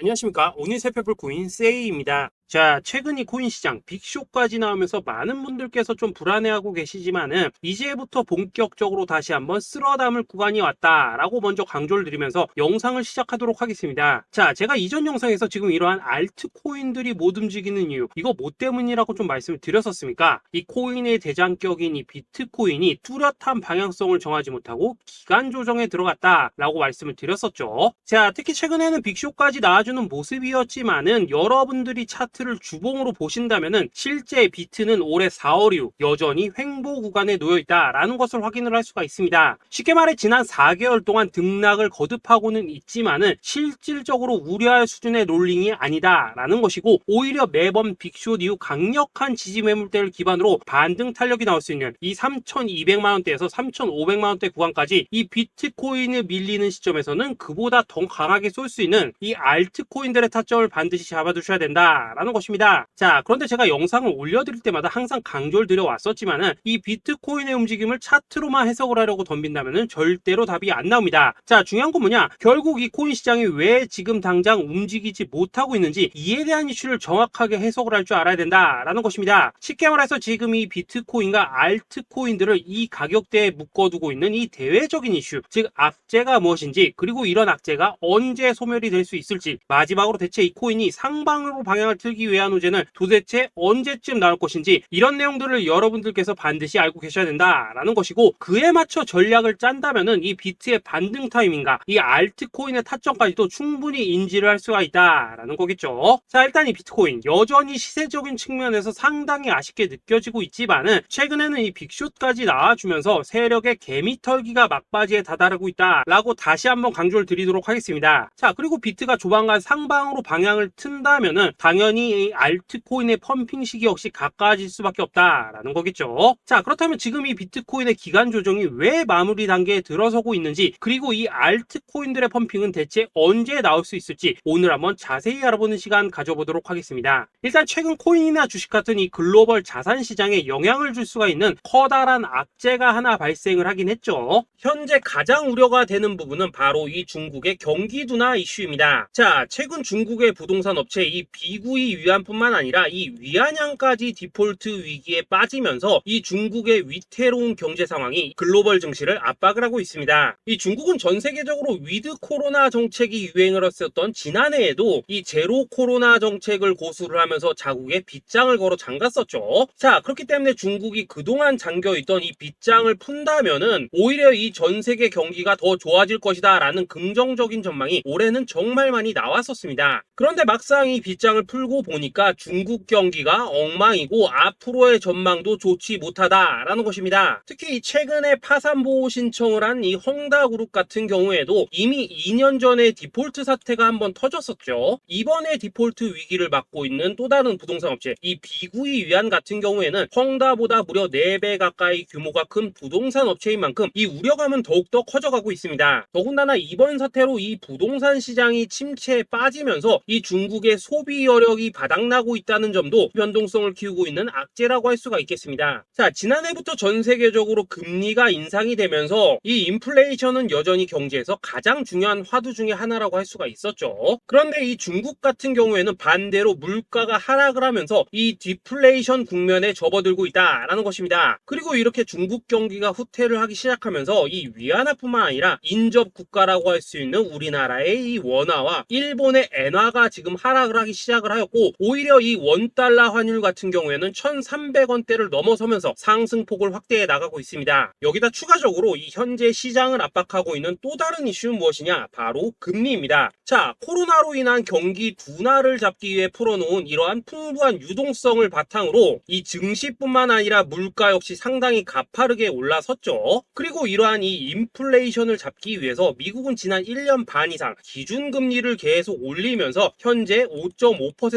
안녕하십니까. 오늘 살펴볼 코인 세이입니다. 자, 최근 이 코인 시장 빅쇼까지 나오면서 많은 분들께서 좀 불안해하고 계시지만은 이제부터 본격적으로 다시 한번 쓸어 담을 구간이 왔다라고 먼저 강조를 드리면서 영상을 시작하도록 하겠습니다. 자, 제가 이전 영상에서 지금 이러한 알트코인들이 못 움직이는 이유, 이거 뭐 때문이라고 좀 말씀을 드렸었습니까? 이 코인의 대장격인 이 비트코인이 뚜렷한 방향성을 정하지 못하고 기간 조정에 들어갔다라고 말씀을 드렸었죠. 자, 특히 최근에는 빅쇼까지 나와주는 모습이었지만은 여러분들이 차트를 주봉으로 보신다면은 실제 비트는 올해 4월 이후 여전히 횡보 구간에 놓여 있다라는 것을 확인을 할 수가 있습니다. 쉽게 말해 지난 4개월 동안 등락을 거듭하고는 있지만은 실질적으로 우려할 수준의 롤링이 아니다라는 것이고, 오히려 매번 빅쇼 이후 강력한 지지 매물대를 기반으로 반등 탄력이 나올 수 있는 이 3,200만 원대에서 3,500만 원대 구간까지 이 비트코인을 밀리는 시점에서는 그보다 더 강하게 쏠 수 있는 이 알트코인들의 타점을 반드시 잡아두셔야 된다라는 것입니다. 자, 그런데 제가 영상을 올려드릴 때마다 항상 강조를 드려왔었지만은 이 비트코인의 움직임을 차트로만 해석을 하려고 덤빈다면은 절대로 답이 안 나옵니다. 자, 중요한 건 뭐냐? 결국 이 코인 시장이 왜 지금 당장 움직이지 못하고 있는지 이에 대한 이슈를 정확하게 해석을 할 줄 알아야 된다라는 것입니다. 쉽게 말해서 지금 이 비트코인과 알트코인들을 이 가격대에 묶어두고 있는 이 대외적인 이슈, 즉 악재가 무엇인지, 그리고 이런 악재가 언제 소멸이 될 수 있을지, 마지막으로 대체 이 코인이 상방으로 방향을 틀기 위한 호재는 도대체 언제쯤 나올 것인지, 이런 내용들을 여러분들께서 반드시 알고 계셔야 된다라는 것이고, 그에 맞춰 전략을 짠다면은 이 비트의 반등 타이밍과 이 알트코인의 타점까지도 충분히 인지를 할 수가 있다라는 거겠죠. 자, 일단 이 비트코인 여전히 시세적인 측면에서 상당히 아쉽게 느껴지고 있지만은 최근에는 이 빅숏까지 나와주면서 세력의 개미털기가 막바지에 다다르고 있다라고 다시 한번 강조를 드리도록 하겠습니다. 자, 그리고 비트가 조만간 상방으로 방향을 튼다면은 당연히 이 알트코인의 펌핑 시기 역시 가까워질 수밖에 없다라는 거겠죠. 자, 그렇다면 지금 이 비트코인의 기간 조정이 왜 마무리 단계에 들어서고 있는지, 그리고 이 알트코인들의 펌핑은 대체 언제 나올 수 있을지 오늘 한번 자세히 알아보는 시간 가져보도록 하겠습니다. 일단 최근 코인이나 주식 같은 이 글로벌 자산 시장에 영향을 줄 수가 있는 커다란 악재가 하나 발생을 하긴 했죠. 현재 가장 우려가 되는 부분은 바로 이 중국의 경기 둔화 이슈입니다. 자, 최근 중국의 부동산 업체 이 비구이 위안뿐만 아니라 이 위안양까지 디폴트 위기에 빠지면서 이 중국의 위태로운 경제 상황이 글로벌 증시를 압박을 하고 있습니다. 이 중국은 전 세계적으로 위드 코로나 정책이 유행을 했었던 지난해에도 이 제로 코로나 정책을 고수를 하면서 자국에 빗장을 걸어 잠갔었죠. 자, 그렇기 때문에 중국이 그동안 잠겨있던 이 빗장을 푼다면은 오히려 이 전 세계 경기가 더 좋아질 것이다 라는 긍정적인 전망이 올해는 정말 많이 나왔었습니다. 그런데 막상 이 빗장을 풀고 보니까 중국 경기가 엉망이고 앞으로의 전망도 좋지 못하다라는 것입니다. 특히 최근에 파산보호 신청을 한 이 헝다그룹 같은 경우에도 이미 2년 전에 디폴트 사태가 한번 터졌었죠. 이번에 디폴트 위기를 맞고 있는 또 다른 부동산 업체 이 비구이 위안 같은 경우에는 헝다보다 무려 4배 가까이 규모가 큰 부동산 업체인 만큼 이 우려감은 더욱더 커져가고 있습니다. 더군다나 이번 사태로 이 부동산 시장이 침체에 빠지면서 이 중국의 소비 여력이 바닥나고 있다는 점도 변동성을 키우고 있는 악재라고 할 수가 있겠습니다. 자, 지난해부터 전 세계적으로 금리가 인상이 되면서 이 인플레이션은 여전히 경제에서 가장 중요한 화두 중에 하나라고 할 수가 있었죠. 그런데 이 중국 같은 경우에는 반대로 물가가 하락을 하면서 이 디플레이션 국면에 접어들고 있다라는 것입니다. 그리고 이렇게 중국 경기가 후퇴를 하기 시작하면서 이 위안화뿐만 아니라 인접 국가라고 할 수 있는 우리나라의 이 원화와 일본의 엔화가 지금 하락을 하기 시작을 하였고, 오히려 이 원달러 환율 같은 경우에는 1,300원대를 넘어서면서 상승폭을 확대해 나가고 있습니다. 여기다 추가적으로 이 현재 시장을 압박하고 있는 또 다른 이슈는 무엇이냐? 바로 금리입니다. 자, 코로나로 인한 경기 둔화를 잡기 위해 풀어놓은 이러한 풍부한 유동성을 바탕으로 이 증시뿐만 아니라 물가 역시 상당히 가파르게 올라섰죠. 그리고 이러한 이 인플레이션을 잡기 위해서 미국은 지난 1년 반 이상 기준금리를 계속 올리면서 현재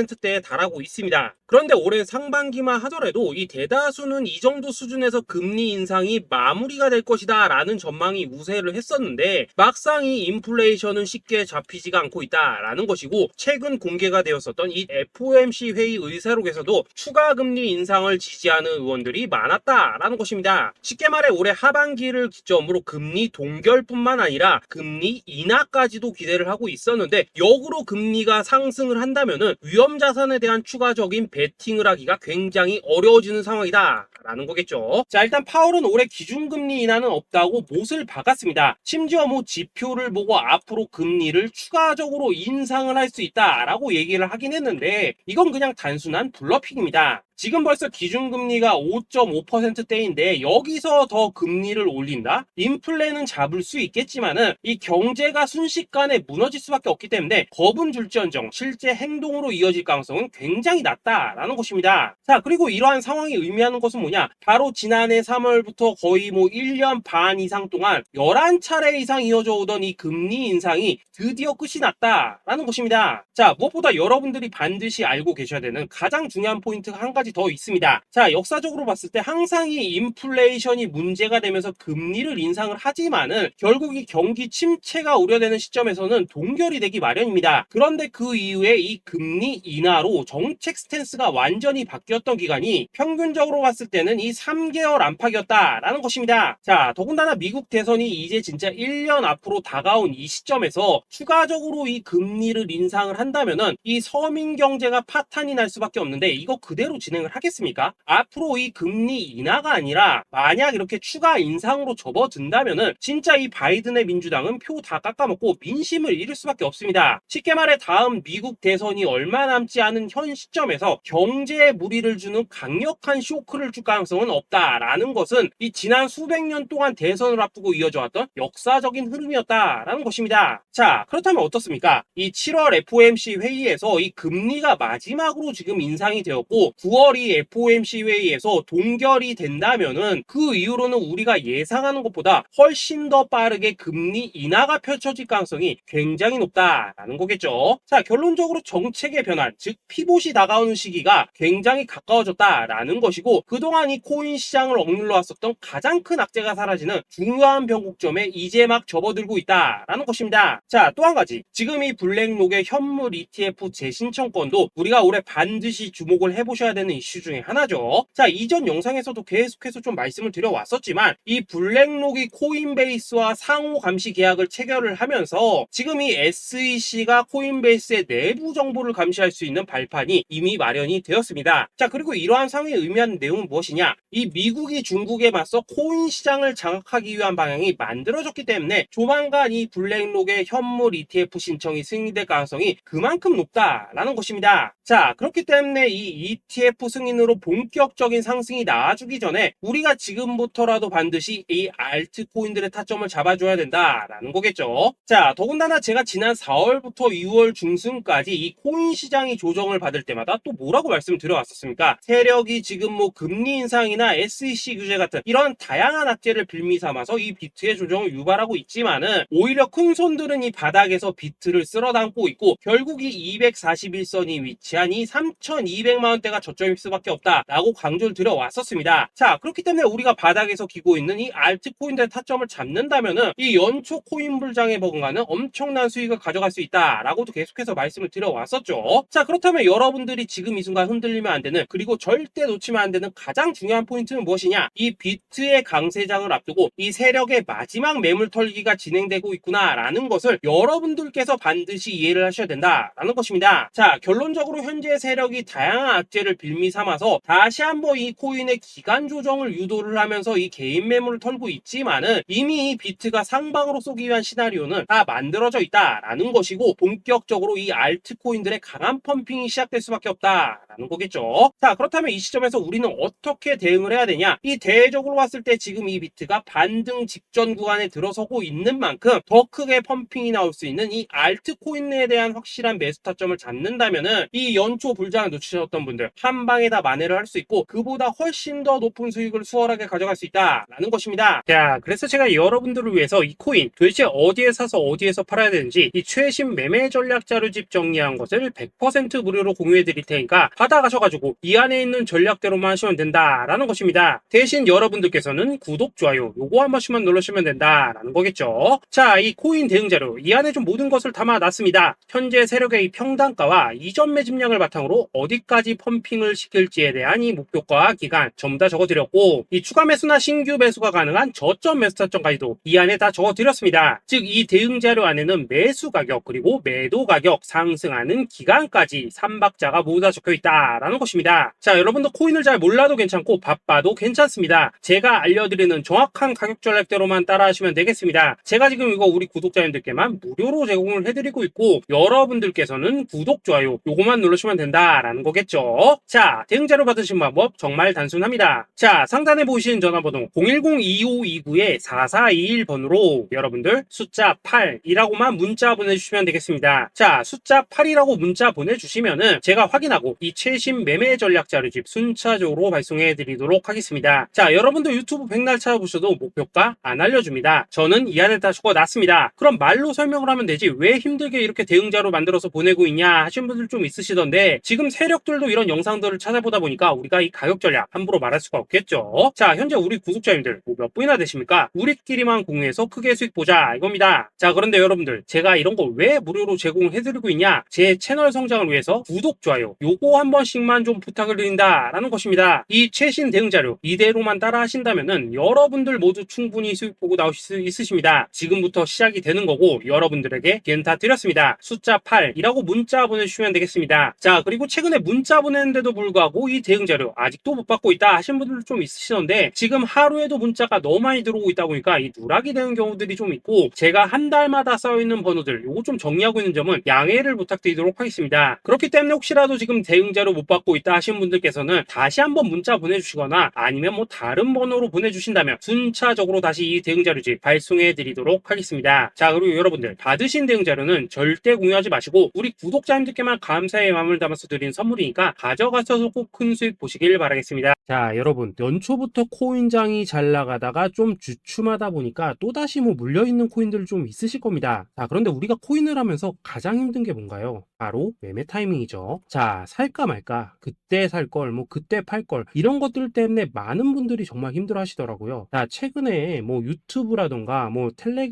20%대에 달하고 있습니다. 그런데 올해 상반기만 하더라도 이 대다수는 이 정도 수준에서 금리 인상이 마무리가 될 것이다 라는 전망이 우세를 했었는데 막상 이 인플레이션은 쉽게 잡히지가 않고 있다라는 것이고, 최근 공개가 되었었던 이 FOMC 회의 의사록에서도 추가 금리 인상을 지지하는 의원들이 많았다라는 것입니다. 쉽게 말해 올해 하반기를 기점으로 금리 동결뿐만 아니라 금리 인하까지도 기대를 하고 있었는데, 역으로 금리가 상승을 한다면은 위험 자산에 대한 추가적인 베팅을 하기가 굉장히 어려워지는 상황이다 라는 거겠죠. 자, 일단 파월은 올해 기준금리 인하는 없다고 못을 박았습니다. 심지어 뭐 지표를 보고 앞으로 금리를 추가적으로 인상을 할 수 있다라고 얘기를 하긴 했는데, 이건 그냥 단순한 블러핑입니다. 지금 벌써 기준금리가 5.5%대인데 여기서 더 금리를 올린다? 인플레는 잡을 수 있겠지만은 이 경제가 순식간에 무너질 수밖에 없기 때문에 겁은 줄지언정 실제 행동으로 이어질 가능성은 굉장히 낮다라는 것입니다. 자, 그리고 이러한 상황이 의미하는 것은 뭐냐? 바로 지난해 3월부터 거의 뭐 1년 반 이상 동안 11차례 이상 이어져 오던 이 금리 인상이 드디어 끝이 났다라는 것입니다. 자, 무엇보다 여러분들이 반드시 알고 계셔야 되는 가장 중요한 포인트가 한 가지 더 있습니다. 자, 역사적으로 봤을 때 항상 이 인플레이션이 문제가 되면서 금리를 인상을 하지만은 결국 이 경기 침체가 우려되는 시점에서는 동결이 되기 마련입니다. 그런데 그 이후에 이 금리 인하로 정책 스탠스가 완전히 바뀌었던 기간이 평균적으로 봤을 때는 이 3개월 안팎이었다라는 것입니다. 자, 더군다나 미국 대선이 이제 진짜 1년 앞으로 다가온 이 시점에서 추가적으로 이 금리를 인상을 한다면은 이 서민 경제가 파탄이 날 수밖에 없는데, 이거 그대로 진행을 하겠습니까? 앞으로 이 금리 인하가 아니라 만약 이렇게 추가 인상으로 접어든다면은 진짜 이 바이든의 민주당은 표 다 깎아먹고 민심을 잃을 수밖에 없습니다. 쉽게 말해 다음 미국 대선이 얼마 남지 않은 현 시점에서 경제에 무리를 주는 강력한 쇼크를 줄 가능성은 없다라는 것은 이 지난 수백 년 동안 대선을 앞두고 이어져 왔던 역사적인 흐름이었다라는 것입니다. 자, 그렇다면 어떻습니까? 이 7월 FOMC 회의에서 이 금리가 마지막으로 지금 인상이 되었고 9월 이 FOMC 회의에서 동결이 된다면은 그 이후로는 우리가 예상하는 것보다 훨씬 더 빠르게 금리 인하가 펼쳐질 가능성이 굉장히 높다라는 거겠죠. 자, 결론적으로 정책의 변환, 즉 피봇이 다가오는 시기가 굉장히 가까워졌다라는 것이고, 그동안 이 코인 시장을 억눌러 왔었던 가장 큰 악재가 사라지는 중요한 변곡점에 이제 막 접어들고 있다라는 것입니다. 자, 또 한 가지, 지금 이 블랙록의 현물 ETF 재신청권도 우리가 올해 반드시 주목을 해보셔야 되는 이슈 중에 하나죠. 자, 이전 영상에서도 계속해서 좀 말씀을 드려왔었지만 이 블랙록이 코인베이스와 상호 감시 계약을 체결을 하면서 지금 이 SEC가 코인베이스의 내부 정보를 감시할 수 있는 발판이 이미 마련이 되었습니다. 자, 그리고 이러한 상황이 의미하는 내용은 무엇이냐? 이 미국이 중국에 맞서 코인 시장을 장악하기 위한 방향이 만들어졌기 때문에 조만간 이 블랙록의 현물 ETF 신청이 승인될 가능성이 그만큼 높다라는 것입니다. 자, 그렇기 때문에 이 ETF 승인으로 본격적인 상승이 나와주기 전에 우리가 지금부터라도 반드시 이 알트코인들의 타점을 잡아줘야 된다라는 거겠죠. 자, 더군다나 제가 지난 4월부터 6월 중순까지 이 코인 시장이 조정을 받을 때마다 또 뭐라고 말씀드려왔었습니까? 세력이 지금 뭐 금리 인상이나 SEC 규제 같은 이런 다양한 악재를 빌미 삼아서 이 비트의 조정을 유발하고 있지만은 오히려 큰 손들은 이 바닥에서 비트를 쓸어 담고 있고 결국 이 241선이 위치한 이 3,200만 원대가 저점일 수밖에 없다라고 강조를 드려왔었습니다. 자, 그렇기 때문에 우리가 바닥에서 기고 있는 이 알트코인들의 타점을 잡는다면은 이 연초 코인 불장에 버금가는 엄청난 수익을 가져갈 수 있다라고도 계속해서 말씀을 드려왔었죠. 자, 그렇다면 여러분들이 지금 이 순간 흔들리면 안 되는, 그리고 절대 놓치면 안 되는 가장 중요한 포인트는 무엇이냐? 이 비트의 강세장을 앞두고 이 세력의 마지막 매물 털기가 진행되고 있구나라는 것을 여러분들께서 반드시 이해를 하셔야 된다라는 것입니다. 자, 결론적으로 현재 세력이 다양한 악재를 빌미 삼아서 다시 한번 이 코인의 기간 조정을 유도를 하면서 이 개인 매물을 털고 있지만은 이미 이 비트가 상방으로 쏘기 위한 시나리오는 다 만들어져 있다라는 것이고, 본격적으로 이 알트코인들의 강한 펌핑이 시작될 수밖에 없다라는 거겠죠. 자, 그렇다면 이 시점에서 우리는 어떻게 어떻게 대응을 해야 되냐? 이 대외적으로 봤을 때 지금 이 비트가 반등 직전 구간에 들어서고 있는 만큼 더 크게 펌핑이 나올 수 있는 이 알트코인에 대한 확실한 매수 타점을 잡는다면은 이 연초 불장을 놓치셨던 분들 한 방에 다 만회를 할 수 있고 그보다 훨씬 더 높은 수익을 수월하게 가져갈 수 있다라는 것입니다. 자, 그래서 제가 여러분들을 위해서 이 코인 도대체 어디에 사서 어디에서 팔아야 되는지 이 최신 매매 전략 자료집 정리한 것을 100% 무료로 공유해 드릴 테니까 받아가셔가지고 이 안에 있는 전략대로만 하시면 된다라는 것입니다. 대신 여러분들께서는 구독, 좋아요 요거 한 번씩만 눌러주시면 된다라는 거겠죠. 자, 이 코인 대응 자료 이 안에 좀 모든 것을 담아놨습니다. 현재 세력의 이 평단가와 이전 매집량을 바탕으로 어디까지 펌핑을 시킬지에 대한 이 목표가 기간 전부 다 적어드렸고 이 추가 매수나 신규 매수가 가능한 저점 매수 타점까지도 이 안에 다 적어드렸습니다. 즉 이 대응 자료 안에는 매수 가격 그리고 매도 가격 상승하는 기간까지 3박자가 모두 다 적혀 있다라는 것입니다. 자, 여러분도 코인을 잘 몰라도 괜찮고 바빠도 괜찮습니다. 제가 알려드리는 정확한 가격 전략대로만 따라하시면 되겠습니다. 제가 지금 이거 우리 구독자님들께만 무료로 제공을 해드리고 있고 여러분들께서는 구독, 좋아요 요거만 누르시면 된다라는 거겠죠. 자, 대응 자료 받으신 방법 정말 단순합니다. 자, 상단에 보이시는 전화번호 010-2529-4421번으로 여러분들 숫자 8이라고만 문자 보내주시면 되겠습니다. 자, 숫자 8이라고 문자 보내주시면은 제가 확인하고 이 최신 매매 전략 자료집 순차적으로 발송해 드리도록 하겠습니다. 자, 여러분도 유튜브 백날 찾아보셔도 목표가 안 알려줍니다. 저는 이 안에 다 적어놨습니다. 그럼 말로 설명을 하면 되지 왜 힘들게 이렇게 대응 자료 만들어서 보내고 있냐 하신 분들 좀 있으시던데 지금 세력들도 이런 영상들을 찾아보다 보니까 우리가 이 가격 전략 함부로 말할 수가 없겠죠. 자, 현재 우리 구독자님들 몇 분이나 되십니까? 우리끼리만 공유해서 크게 수익 보자 이겁니다. 자, 그런데 여러분들 제가 이런 거 왜 무료로 제공해드리고 있냐? 제 채널 성장을 위해서 구독, 좋아요 요거 한 번씩만 좀 부탁을 드린다라는 것입니다. 이 최신 대응 자료 이대로만 따라 하신다면은 여러분들 모두 충분히 수익 보고 나오실 수 있으십니다. 지금부터 시작이 되는 거고 여러분들에게 기회는 다 드렸습니다. 숫자 8이라고 문자 보내주시면 되겠습니다. 자, 그리고 최근에 문자 보냈는데도 불구하고 이 대응 자료 아직도 못 받고 있다 하신 분들 좀 있으시던데 지금 하루에도 문자가 너무 많이 들어오고 있다 보니까 이 누락이 되는 경우들이 좀 있고 제가 한 달마다 쌓여있는 번호들 요거 좀 정리하고 있는 점은 양해를 부탁드리도록 하겠습니다. 그렇기 때문에 혹시라도 지금 대응 자료 못 받고 있다 하신 분들께서는 다시 한번 문자 보내주시거나 아니면 뭐 다른 번호로 보내주신다면 순차적으로 다시 이 대응 자료집 발송해 드리도록 하겠습니다. 자, 그리고 여러분들 받으신 대응 자료는 절대 공유하지 마시고 우리 구독자님들께만 감사의 마음을 담아서 드린 선물이니까 가져가셔서 꼭 큰 수익 보시길 바라겠습니다. 자, 여러분 연초부터 코인장이 잘 나가다가 좀 주춤하다 보니까 또다시 뭐 물려있는 코인들 좀 있으실 겁니다. 자, 그런데 우리가 코인을 하면서 가장 힘든 게 뭔가요? 바로 매매 타이밍이죠. 자, 살까 말까 그때 살 걸 뭐 그때 팔 걸 이런 것들 때문에 많은 분들이 정말 힘들어 하시더라고요. 자, 최근에 뭐 유튜브라던가 뭐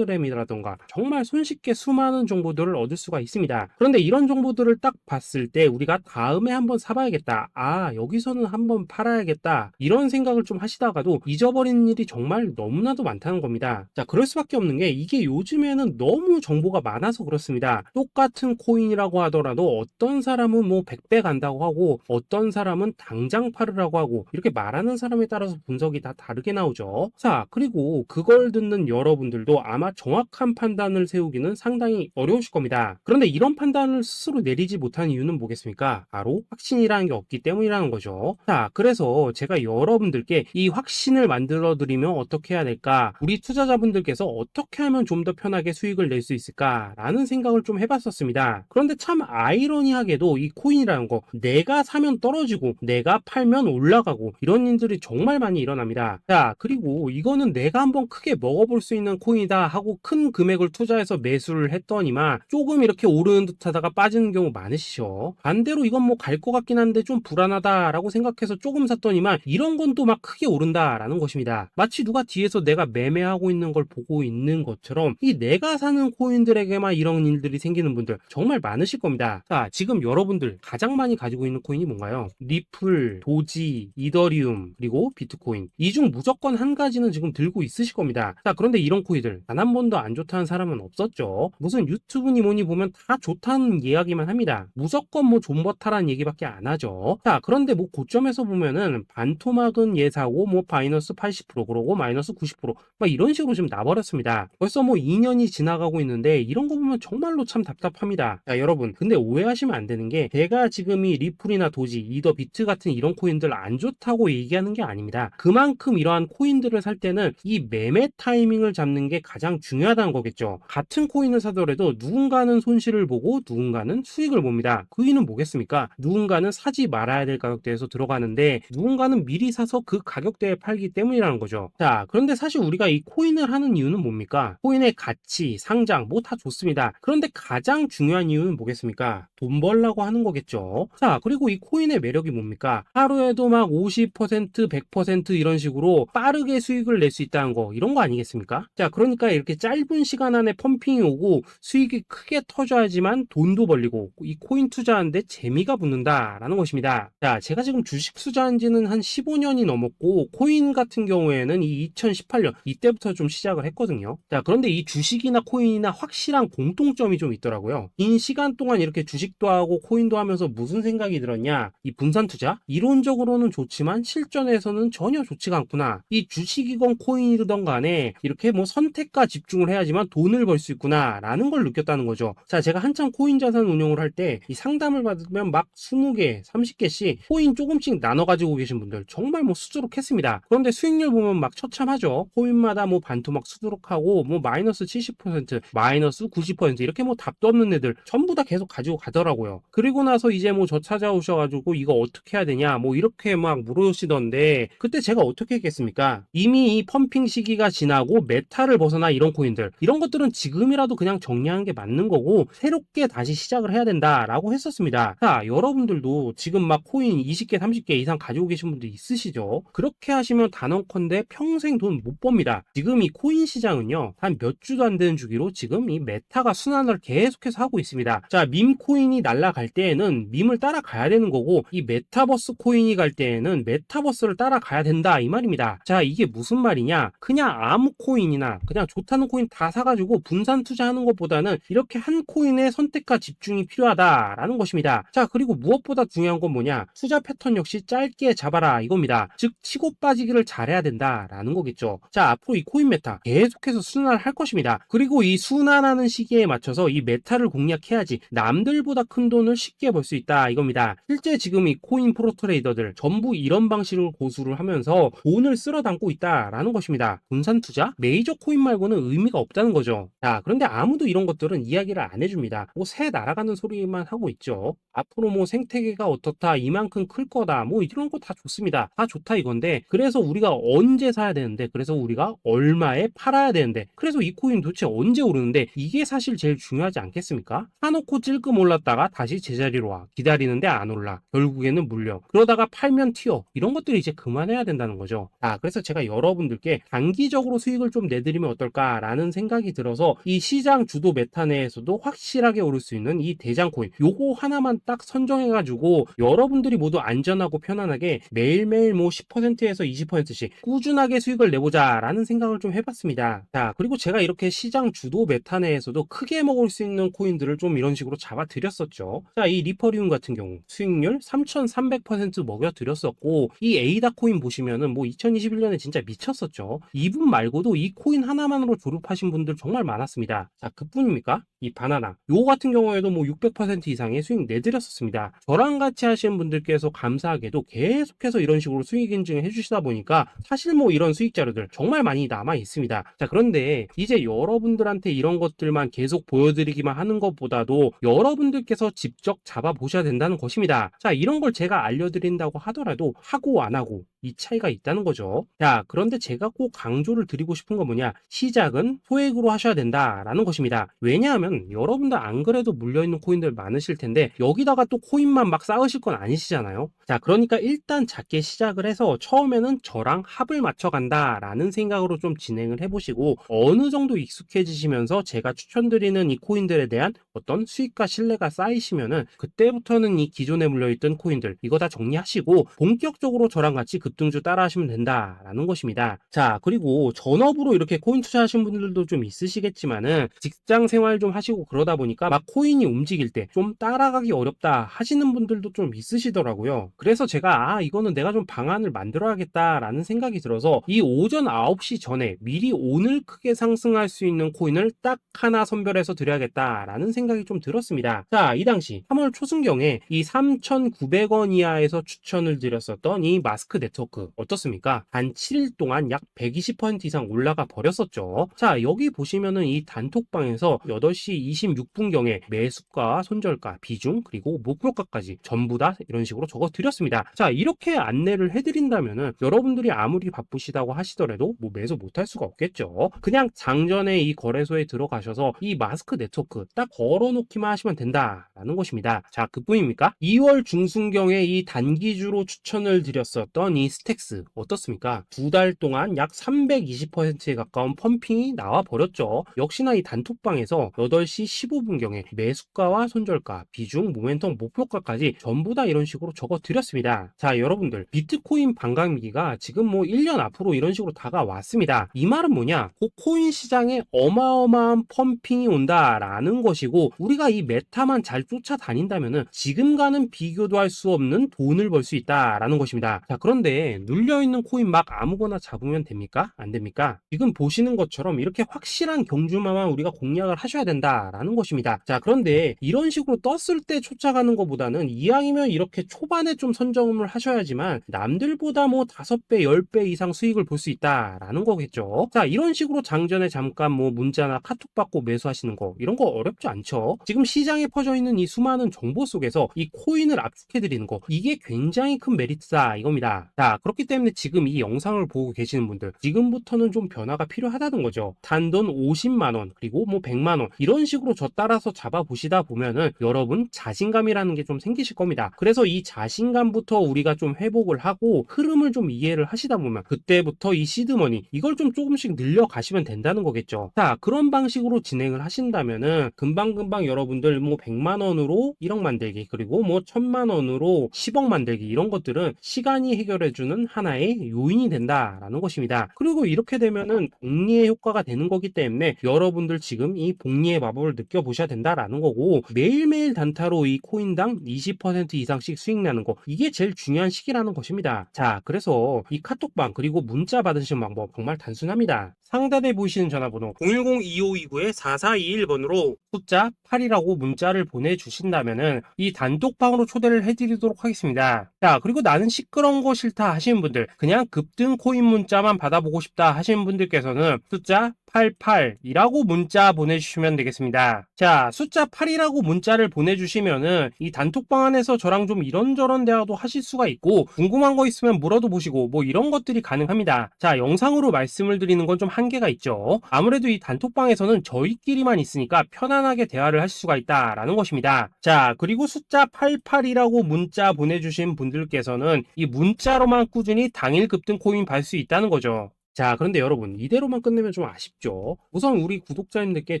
텔레그램이라던가 정말 손쉽게 수많은 정보들을 얻을 수가 있습니다. 그런데 이런 정보들을 딱 봤을 때 우리가 다음에 한번 사봐야겠다, 아 여기서는 한번 팔아야겠다 이런 생각을 좀 하시다가도 잊어버리는 일이 정말 너무나도 많다는 겁니다. 자, 그럴 수밖에 없는 게 이게 요즘에는 너무 정보가 많아서 그렇습니다. 똑같은 코인이라고 하더라도 어떤 사람은 뭐 100배 간다고 하고 어떤 사람은 당장 팔으라고 하고 이렇게 말하는 사람에 따라서 분석이 다 다르게 나오죠. 자, 그리고 그걸 듣는 여러분들도 아마 정확한 판단을 세우기는 상당히 어려우실 겁니다. 그런데 이런 판단을 스스로 내리지 못하는 이유는 뭐겠습니까? 바로 확신이라는 게 없기 때문이라는 거죠. 자, 그래서 제가 여러분들께 이 확신을 만들어 드리면 어떻게 해야 될까? 우리 투자자분들께서 어떻게 하면 좀 더 편하게 수익을 낼 수 있을까? 라는 생각을 좀 해봤었습니다. 그런데 참 아이러니하게도 이 코인이라는 거 내가 사면 떨어지고 내가 팔면 올라가고 이런 일들이 정말 많이 일어납니다. 자, 그리고 이거는 내가 한번 크게 먹어볼 수 있는 코인이다 하고 큰 금액을 투자해서 매수를 했더니만 조금 이렇게 오르는 듯 하다가 빠지는 경우 많으시죠. 반대로 이건 뭐 갈 것 같긴 한데 좀 불안하다라고 생각해서 조금 샀더니만 이런 건 또 막 크게 오른다라는 것입니다. 마치 누가 뒤에서 내가 매매하고 있는 걸 보고 있는 것처럼 이 내가 사는 코인들에게만 이런 일들이 생기는 분들 정말 많으실 겁니다. 자, 지금 여러분들 가장 많이 가지고 있는 코인이 뭔가요? 리플, 도지, 이더리움, 그리고 비트코인. 이 중 무조건 한 가지는 지금 들고 있으실 겁니다. 자, 그런데 이런 코인들 단 한 번도 안 좋다는 사람은 없었죠. 무슨 유튜브니 뭐니 보면 다 좋다는 이야기만 합니다. 무조건 뭐 존버타라는 얘기밖에 안 하죠. 자, 그런데 뭐 고점에서 보면은 반토막은 예사고 뭐 마이너스 80% 그러고 마이너스 90%막 이런 식으로 지금 나버렸습니다. 벌써 뭐 2년이 지나가고 있는데 이런 거 보면 정말로 참 답답합니다. 자, 여러분 근데 오해하시면 안 되는 게 제가 지금 이 리플이나 도지, 이더, 비트 같은 이런 코인들 안 그렇다고 얘기하는 게 아닙니다. 그만큼 이러한 코인들을 살 때는 이 매매 타이밍을 잡는 게 가장 중요하다는 거겠죠. 같은 코인을 사더라도 누군가는 손실을 보고 누군가는 수익을 봅니다. 그 이유는 뭐겠습니까? 누군가는 사지 말아야 될 가격대에서 들어가는데 누군가는 미리 사서 그 가격대에 팔기 때문이라는 거죠. 자, 그런데 사실 우리가 이 코인을 하는 이유는 뭡니까? 코인의 가치, 상장 뭐 다 좋습니다. 그런데 가장 중요한 이유는 뭐겠습니까? 돈 벌라고 하는 거겠죠. 자, 그리고 이 코인의 매력이 뭡니까? 하루에도 막 50%, 100% 이런 식으로 빠르게 수익을 낼 수 있다는 거, 이런 거 아니겠습니까? 자, 그러니까 이렇게 짧은 시간 안에 펌핑이 오고 수익이 크게 터져야지만 돈도 벌리고 이 코인 투자하는데 재미가 붙는다라는 것입니다. 자, 제가 지금 주식 투자한 지는 한 15년이 넘었고 코인 같은 경우에는 이 2018년 이때부터 좀 시작을 했거든요. 자, 그런데 이 주식이나 코인이나 확실한 공통점이 좀 있더라고요. 긴 시간 동안 이렇게 주식도 하고 코인도 하면서 무슨 생각이 들었냐? 이 분산 투자? 이론적으로는 좋지만 실전에서는 전혀 좋지가 않구나. 이 주식이건 코인이든 간에 이렇게 뭐 선택과 집중을 해야지만 돈을 벌 수 있구나 라는 걸 느꼈다는 거죠. 자, 제가 한참 코인 자산 운용을 할 때 이 상담을 받으면 막 20개, 30개씩 코인 조금씩 나눠 가지고 계신 분들 정말 뭐 수두룩했습니다. 그런데 수익률 보면 막 처참하죠. 코인마다 뭐 반토막 수두룩하고 뭐 마이너스 70%, 마이너스 90% 이렇게 뭐 답도 없는 애들 전부 다 계속 가지고 가더라고요. 그리고 나서 이제 뭐 저 찾아오셔가지고 이거 어떻게 해야 되냐 뭐 이렇게 막 물으시던데 그때 제가 어떻게 했겠습니까? 이미 이 펌핑 시기가 지나고 메타를 벗어나 이런 코인들 이런 것들은 지금이라도 그냥 정리하는 게 맞는 거고 새롭게 다시 시작을 해야 된다라고 했었습니다. 자, 여러분들도 지금 막 코인 20개, 30개 이상 가지고 계신 분들 있으시죠? 그렇게 하시면 단언컨대 평생 돈 못 법니다. 지금 이 코인 시장은요 한 몇 주도 안 되는 주기로 지금 이 메타가 순환을 계속해서 하고 있습니다. 자, 밈 코인이 날아갈 때에는 밈을 따라가야 되는 거고 이 메타버스 코인이 갈 때에는 메타버스를 따라가야 된다 이 말입니다. 자, 이게 무슨 말이냐? 그냥 아무 코인이나 그냥 좋다는 코인 다 사가지고 분산 투자하는 것보다는 이렇게 한 코인에 선택과 집중이 필요하다라는 것입니다. 자, 그리고 무엇보다 중요한 건 뭐냐? 투자 패턴 역시 짧게 잡아라 이겁니다. 즉 치고 빠지기를 잘해야 된다라는 거겠죠. 자, 앞으로 이 코인 메타 계속해서 순환을 할 것입니다. 그리고 이 순환하는 시기에 맞춰서 이 메타를 공략해야지 남들보다 큰 돈을 쉽게 벌 수 있다 이겁니다. 실제 지금 이 코인 프로 트레이더들 전부 이런 방식을 고수를 하면서 돈을 쓸어 담고 있다라는 것입니다. 분산 투자? 메이저 코인 말고는 의미가 없다는 거죠. 자, 그런데 아무도 이런 것들은 이야기를 안 해줍니다. 뭐 새 날아가는 소리만 하고 있죠. 앞으로 뭐 생태계가 어떻다, 이만큼 클 거다, 뭐 이런 거 다 좋습니다. 다 좋다 이건데 그래서 우리가 언제 사야 되는데 그래서 우리가 얼마에 팔아야 되는데 그래서 이 코인 도대체 언제 오르는데 이게 사실 제일 중요하지 않겠습니까? 사놓고 찔끔 올랐다가 다시 제자리로 와 기다리는데 안 올라 결국에는 물려 그러다가 팔면 튀어 이런 것들이 이제 그만해야 된다는 거죠. 그래서 제가 여러분들께 단기적으로 수익을 좀 내드리면 어떨까라는 생각이 들어서 이 시장 주도 메타 내에서도 확실하게 오를 수 있는 이 대장 코인 요거 하나만 딱 선정해가지고 여러분들이 모두 안전하고 편안하게 매일매일 뭐 10%에서 20%씩 꾸준하게 수익을 내보자라는 생각을 좀 해봤습니다. 자, 그리고 제가 이렇게 시장 주도 메타 내에서도 크게 먹을 수 있는 코인들을 좀 이런 식으로 잡아드렸었죠. 자, 이 리퍼리움 같은 경우 수익률 3,300% 먹여드렸었고 이 에이다 코인 보시면은 뭐 2021년에 진짜 미쳤었죠. 이분 말고도 이 코인 하나만으로 졸업하신 분들 정말 많았습니다. 자, 그뿐입니까? 이 바나나 요거 같은 경우에도 뭐 600% 이상의 수익 내드렸었습니다. 저랑 같이 하시는 분들께서 감사하게도 계속해서 이런 식으로 수익 인증을 해주시다 보니까 사실 뭐 이런 수익 자료들 정말 많이 남아 있습니다. 자, 그런데 이제 여러분들한테 이런 것들만 계속 보여드리기만 하는 것보다도 여러분들께서 직접 잡아보셔야 된다는 것입니다. 자, 이런 걸 제가 알려드린다고 하더라도 하고 안 하고 이 차이가 있다는 거죠. 자, 그런데 제가 꼭 강조를 드리고 싶은 건 뭐냐? 시작은 소액으로 하셔야 된다라는 것입니다. 왜냐하면 여러분들 안 그래도 물려있는 코인들 많으실 텐데 여기다가 또 코인만 막 쌓으실 건 아니시잖아요. 자, 그러니까 일단 작게 시작을 해서 처음에는 저랑 합을 맞춰간다라는 생각으로 좀 진행을 해보시고 어느 정도 익숙해지시면서 제가 추천드리는 이 코인들에 대한 어떤 수익과 신뢰가 쌓이시면은 그때부터는 이 기존에 물려있던 코인들 이거 다 정리하시고 본격적으로 저랑 같이 급등주 따라 하시면 된다라는 것입니다. 자, 그리고 전업으로 이렇게 코인 투자하신 분들도 좀 있으시겠지만은 직장 생활 좀 하시고 그러다 보니까 막 코인이 움직일 때 좀 따라가기 어렵다 하시는 분들도 좀 있으시더라고요. 그래서 제가 이거는 내가 좀 방안을 만들어야겠다라는 생각이 들어서 이 오전 9시 전에 미리 오늘 크게 상승할 수 있는 코인을 딱 하나 선별해서 드려야겠다라는 생각이 좀 들었습니다. 자, 이 당시 3월 초순경에 이 3,900원 이하에서 추천을 드린 드렸었던 이 마스크 네트워크 어떻습니까? 단 7일 동안 약 120% 이상 올라가 버렸었죠. 자, 여기 보시면은 이 단톡방에서 8시 26분경에 매수가, 손절가, 비중, 그리고 목표가까지 전부 다 이런 식으로 적어 드렸습니다. 자, 이렇게 안내를 해드린다면은 여러분들이 아무리 바쁘시다고 하시더라도 뭐 매수 못할 수가 없겠죠. 그냥 장전에 이 거래소에 들어가셔서 이 마스크 네트워크 딱 걸어놓기만 하시면 된다라는 것입니다. 자, 그뿐입니까? 2월 중순경에 이 단기주로 추천을 드렸었던 이 스택스 어떻습니까? 2달 동안 약 320%에 가까운 펌핑이 나와 버렸죠. 역시나 이 단톡방에서 8시 15분경에 매수가와 손절가, 비중, 모멘텀, 목표가까지 전부 다 이런 식으로 적어 드렸습니다. 자, 여러분들 비트코인 반감기가 지금 뭐 1년 앞으로 이런 식으로 다가왔습니다. 이 말은 뭐냐? 그 코인 시장에 어마어마한 펌핑이 온다라는 것이고, 우리가 이 메타만 잘 쫓아다닌다면은 지금과는 비교도 할 수 없는 돈을 벌 수 있다라는 것입니다. 자, 그런데 눌려있는 코인 막 아무거나 잡으면 됩니까? 안 됩니까? 지금 보시는 것처럼 이렇게 확실한 경주마만 우리가 공략을 하셔야 된다라는 것입니다. 자, 그런데 이런 식으로 떴을 때 쫓아가는 것보다는 이왕이면 이렇게 초반에 좀 선점을 하셔야지만 남들보다 뭐 5배, 10배 이상 수익을 볼 수 있다라는 거겠죠. 자, 이런 식으로 장전에 잠깐 뭐 문자나 카톡 받고 매수하시는 거, 이런 거 어렵지 않죠. 지금 시장에 퍼져 있는 이 수많은 정보 속에서 이 코인을 압축해 드리는 거, 이게 굉장히 큰 메리트다 이겁니다. 자, 그렇기 때문에 지금 이 영상을 보고 계시는 분들, 지금부터는 좀 변화가 필요하다는 거죠. 단돈 50만 원, 그리고 뭐 100만 원 이런 식으로 저 따라서 잡아 보시다 보면은 여러분 자신감이라는 게 좀 생기실 겁니다. 그래서 이 자신감부터 우리가 좀 회복을 하고 흐름을 좀 이해를 하시다 보면 그때부터 이 시드머니 이걸 좀 조금씩 늘려 가시면 된다는 거겠죠. 자, 그런 방식으로 진행을 하신다면은 금방금방 여러분들 뭐 100만 원으로 1억 만들기, 그리고 뭐 1000만 원으로 10억 만들기, 이런 것들은 시간이 해결해주는 하나의 요인이 된다라는 것입니다. 그리고 이렇게 되면은 복리의 효과가 되는 거기 때문에 여러분들 지금 이 복리의 마법을 느껴보셔야 된다라는 거고, 매일매일 단타로 이 코인당 20% 이상씩 수익 나는 거, 이게 제일 중요한 시기라는 것입니다. 자, 그래서 이 카톡방 그리고 문자 받으시는 방법 정말 단순합니다. 상단에 보이시는 전화번호 010-2529-4421번으로 숫자 8이라고 문자를 보내주신다면은 이 단톡방으로 초대를 해드리도록 하겠습니다. 자, 그리고 나는 시끄러운 거 싫다 하시는 분들, 그냥 급등 코인 문자만 받아보고 싶다 하시는 분들께서는 숫자 88이라고 문자 보내주시면 되겠습니다. 자, 숫자 8이라고 문자를 보내주시면은 이 단톡방 안에서 저랑 좀 이런저런 대화도 하실 수가 있고, 궁금한 거 있으면 물어도 보시고 뭐 이런 것들이 가능합니다. 자, 영상으로 말씀을 드리는 건 좀 한계가 있죠. 아무래도 이 단톡방에서는 저희끼리만 있으니까 편안하게 대화를 하실 수가 있다라는 것입니다. 자, 그리고 숫자 88이라고 문자 보내주신 분들께서는 이 문자로만 꾸준히 당일 급등 코인 받을 수 있다는 거죠. 자, 그런데 여러분, 이대로만 끝내면 좀 아쉽죠. 우선 우리 구독자님들께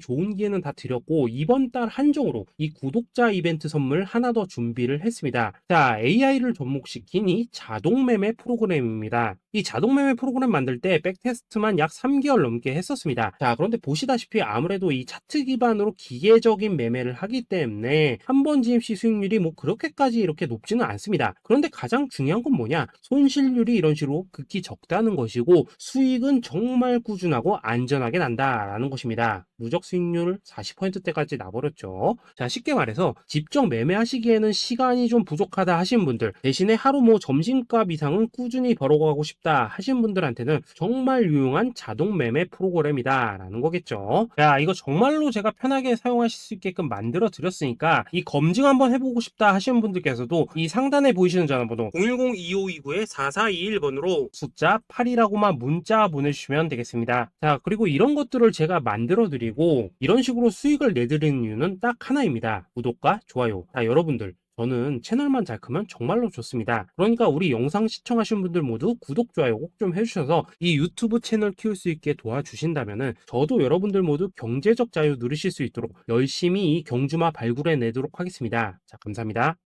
좋은 기회는 다 드렸고, 이번 달 한정으로 이 구독자 이벤트 선물 하나 더 준비를 했습니다. 자, AI를 접목시킨 이 자동 매매 프로그램입니다. 이 자동 매매 프로그램 만들 때 백테스트만 약 3개월 넘게 했었습니다. 자, 그런데 보시다시피 아무래도 이 차트 기반으로 기계적인 매매를 하기 때문에 한 번 진입 시 수익률이 뭐 그렇게까지 이렇게 높지는 않습니다. 그런데 가장 중요한 건 뭐냐? 손실률이 이런 식으로 극히 적다는 것이고, 수익은 정말 꾸준하고 안전하게 난다라는 것입니다. 누적 수익률 40%대까지 나버렸죠. 자, 쉽게 말해서 직접 매매하시기에는 시간이 좀 부족하다 하시는 분들, 대신에 하루 뭐 점심값 이상은 꾸준히 벌어가고 싶다 하시는 분들한테는 정말 유용한 자동 매매 프로그램이다 라는 거겠죠. 자, 이거 정말로 제가 편하게 사용하실 수 있게끔 만들어 드렸으니까 이 검증 한번 해보고 싶다 하시는 분들께서도 이 상단에 보이시는 전화번호 010-2529-4421번으로 숫자 8이라고만 문자 보내주시면 되겠습니다. 자, 그리고 이런 것들을 제가 만들어 드리고 이런 식으로 수익을 내드리는 이유는 딱 하나입니다. 구독과 좋아요. 자, 여러분들, 저는 채널만 잘 크면 정말로 좋습니다. 그러니까 우리 영상 시청하신 분들 모두 구독, 좋아요 꼭 좀 해주셔서 이 유튜브 채널 키울 수 있게 도와주신다면은 저도 여러분들 모두 경제적 자유 누리실 수 있도록 열심히 이 경주마 발굴해 내도록 하겠습니다. 자, 감사합니다.